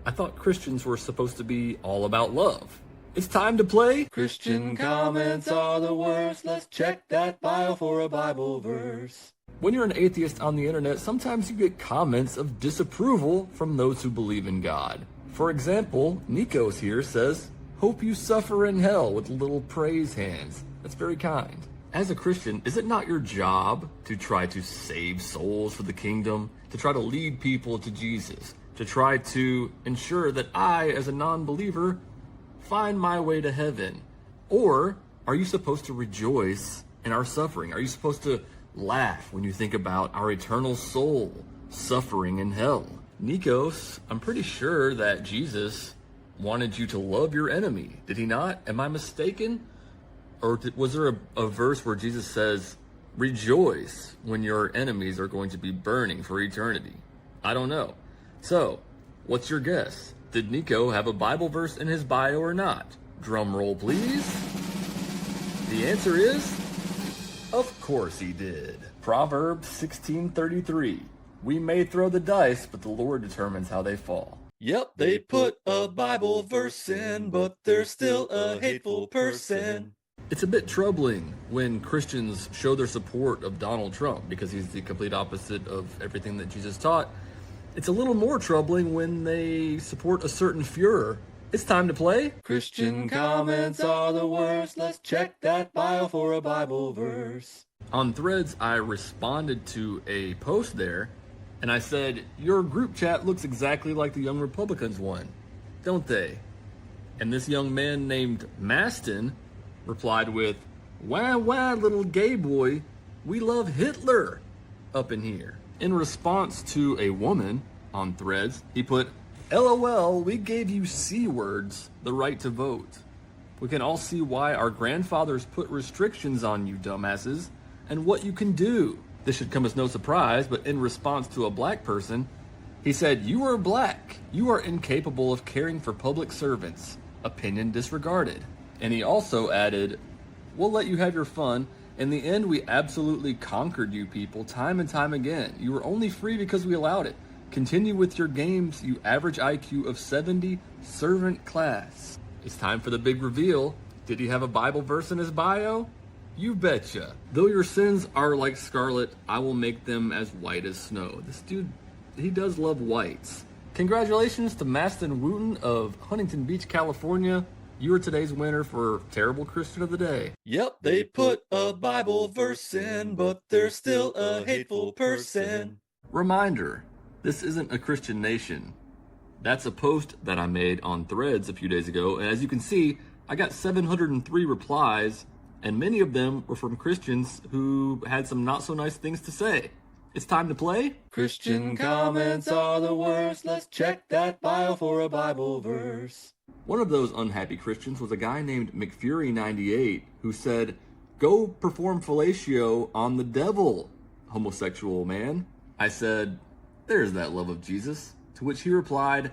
I thought Christians were supposed to be all about love. It's time to play Christian comments are the worst. Let's check that bio for a Bible verse. When you're an atheist on the internet, sometimes you get comments of disapproval from those who believe in God. For example, Nikos here says, "Hope you suffer in hell," with little praise hands. That's very kind. As a Christian, is it not your job to try to save souls for the kingdom, to try to lead people to Jesus, to try to ensure that I, as a non-believer, find my way to heaven? Or are you supposed to rejoice in our suffering? Are you supposed to laugh when you think about our eternal soul suffering in hell? Nikos, I'm pretty sure that Jesus wanted you to love your enemy. Did he not? Am I mistaken? Or was there a verse where Jesus says, rejoice when your enemies are going to be burning for eternity? I don't know. So, what's your guess? Did Nico have a Bible verse in his bio or not? Drum roll, please. The answer is, of course he did. Proverbs 16:33. We may throw the dice, but the Lord determines how they fall. Yep, they put a Bible verse in, but they're still a hateful person. It's a bit troubling when Christians show their support of Donald Trump because he's the complete opposite of everything that Jesus taught. It's a little more troubling when they support a certain Führer. It's time to play Christian comments are the worst. Let's check that bio for a Bible verse. On Threads, I responded to a post there, and I said, your group chat looks exactly like the Young Republicans one, don't they? And this young man named Maston replied with, wah wah little gay boy, we love Hitler up in here. In response to a woman on Threads, he put, LOL, we gave you C words the right to vote. We can all see why our grandfathers put restrictions on you dumbasses and what you can do. This should come as no surprise, but in response to a black person, he said, you are black. You are incapable of caring for public servants. Opinion disregarded. And he also added, we'll let you have your fun. In the end, we absolutely conquered you people time and time again. You were only free because we allowed it. Continue with your games, you average IQ of 70, servant class. It's time for the big reveal. Did he have a Bible verse in his bio? You betcha. Though your sins are like scarlet, I will make them as white as snow. This dude, he does love whites. Congratulations to Maston Wooten of Huntington Beach, California. You are today's winner for Terrible Christian of the Day. Yep, they put a Bible verse in, but they're still a hateful person. Reminder, this isn't a Christian nation. That's a post that I made on Threads a few days ago, and as you can see, I got 703 replies, and many of them were from Christians who had some not so nice things to say. It's time to play Christian comments are the worst. Let's check that bio for a Bible verse. One of those unhappy Christians was a guy named McFury98 who said, go perform fellatio on the devil, homosexual man. I said, there's that love of Jesus. To which he replied,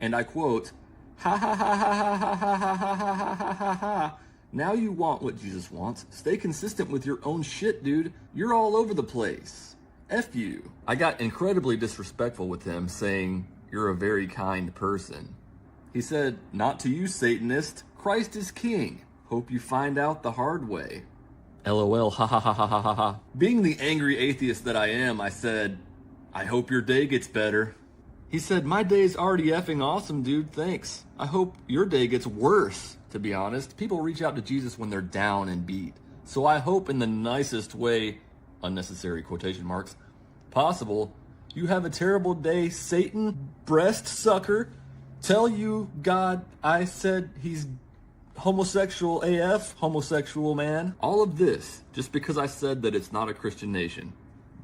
and I quote, ha ha ha ha ha ha ha ha ha ha ha ha ha. Now you want what Jesus wants. Stay consistent with your own shit, dude. You're all over the place. F you. I got incredibly disrespectful with him, saying, you're a very kind person. He said, not to you, Satanist. Christ is king. Hope you find out the hard way. LOL, ha ha ha ha ha ha ha. Being the angry atheist that I am, I said, I hope your day gets better. He said, my day's already effing awesome, dude, thanks. I hope your day gets worse, to be honest. People reach out to Jesus when they're down and beat. So I hope in the nicest way, unnecessary quotation marks, possible, you have a terrible day, Satan, breast sucker. Tell you, God, I said he's homosexual AF, homosexual man. All of this, just because I said that it's not a Christian nation.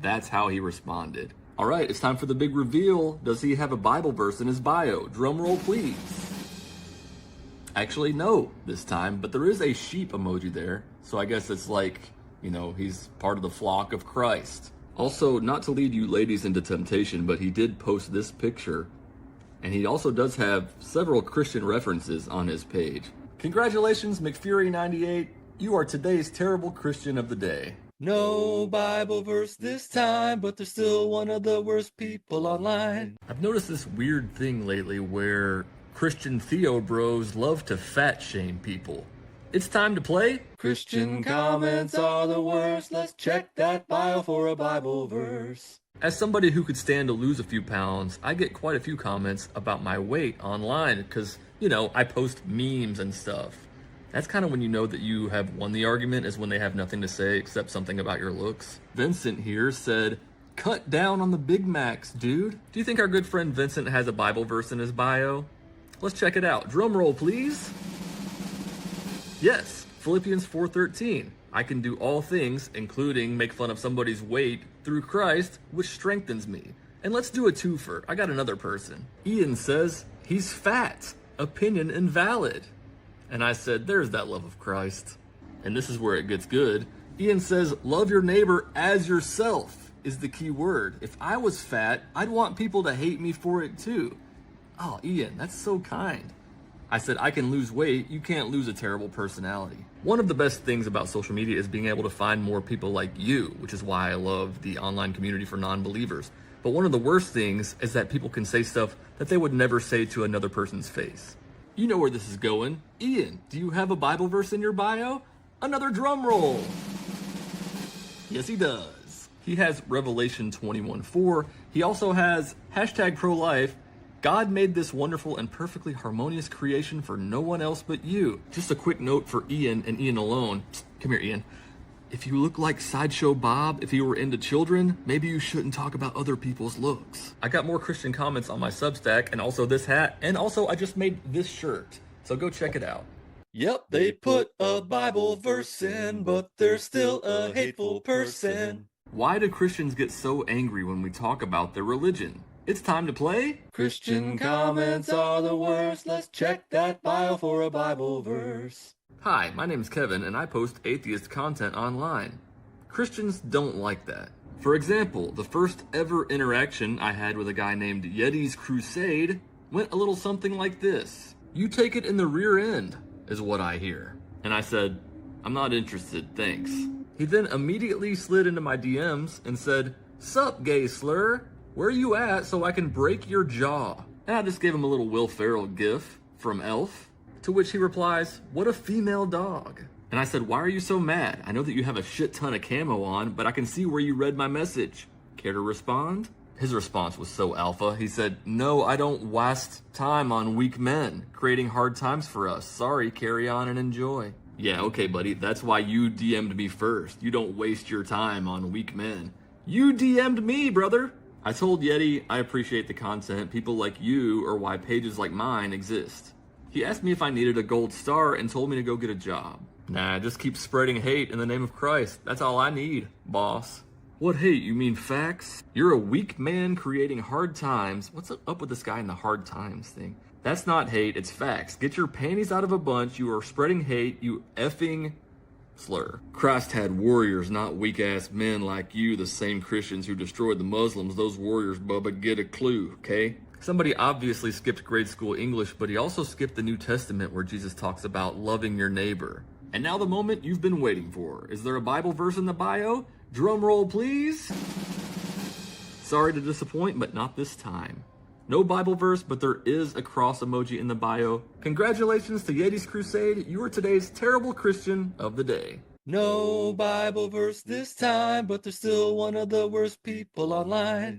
That's how he responded. All right, it's time for the big reveal. Does he have a Bible verse in his bio? Drum roll, please. Actually, no, this time, but there is a sheep emoji there. So I guess it's like, you know, he's part of the flock of Christ. Also, not to lead you ladies into temptation, but he did post this picture. And he also does have several Christian references on his page. Congratulations, McFury98. You are today's Terrible Christian of the Day. No Bible verse this time, but they're still one of the worst people online. I've noticed this weird thing lately where Christian Theo bros love to fat shame people. It's time to play Christian comments are the worst. Let's check that bio for a Bible verse. As somebody who could stand to lose a few pounds, I get quite a few comments about my weight online because, I post memes and stuff. That's kind of when you know that you have won the argument, is when they have nothing to say except something about your looks. Vincent here said, "Cut down on the Big Macs, dude." Do you think our good friend Vincent has a Bible verse in his bio? Let's check it out. Drum roll, please. Yes, Philippians 4:13. I can do all things, including make fun of somebody's weight, through Christ, which strengthens me. And let's do a twofer. I got another person. Ian says, he's fat. Opinion invalid. And I said, there's that love of Christ. And this is where it gets good. Ian says, love your neighbor as yourself is the key word. If I was fat, I'd want people to hate me for it too. Oh, Ian, that's so kind. I said, I can lose weight, you can't lose a terrible personality. One of the best things about social media is being able to find more people like you, which is why I love the online community for non-believers. But one of the worst things is that people can say stuff that they would never say to another person's face. You know where this is going. Ian, do you have a Bible verse in your bio? Another drum roll. Yes, he does. He has Revelation 21:4. He also has #pro-life. God made this wonderful and perfectly harmonious creation for no one else but you. Just a quick note for Ian and Ian alone. Psst, come here, Ian. If you look like Sideshow Bob, if you were into children, maybe you shouldn't talk about other people's looks. I got more Christian comments on my Substack, and also this hat, and also I just made this shirt. So go check it out. Yep, they put a Bible verse in, but they're still a hateful person. Why do Christians get so angry when we talk about their religion? It's time to play Christian comments are the worst. Let's check that bio for a Bible verse. Hi, my name's Kevin, and I post atheist content online. Christians don't like that. For example, the first ever interaction I had with a guy named Yeti's Crusade went a little something like this. You take it in the rear end, is what I hear. And I said, I'm not interested, thanks. He then immediately slid into my DMs and said, Sup, gay slur? Where you at so I can break your jaw? And I just gave him a little Will Ferrell gif from Elf. To which he replies, what a female dog. And I said, why are you so mad? I know that you have a shit ton of camo on, but I can see where you read my message. Care to respond? His response was so alpha. He said, no, I don't waste time on weak men, creating hard times for us. Sorry, carry on and enjoy. Yeah, okay, buddy, that's why you DM'd me first. You don't waste your time on weak men. You DM'd me, brother. I told Yeti I appreciate the content. People like you are why pages like mine exist. He asked me if I needed a gold star and told me to go get a job. Nah, just keep spreading hate in the name of Christ. That's all I need, boss. What hate? You mean facts? You're a weak man creating hard times. What's up with this guy and the hard times thing? That's not hate, it's facts. Get your panties out of a bunch. You are spreading hate, you effing slur. Christ had warriors, not weak-ass men like you, the same Christians who destroyed the Muslims. Those warriors, Bubba, get a clue, okay? Somebody obviously skipped grade school English, but he also skipped the New Testament where Jesus talks about loving your neighbor. And now the moment you've been waiting for. Is there a Bible verse in the bio? Drum roll, please. Sorry to disappoint, but not this time. No Bible verse, but there is a cross emoji in the bio. Congratulations to Yeti's Crusade. You are today's terrible Christian of the day. No Bible verse this time, but they're still one of the worst people online.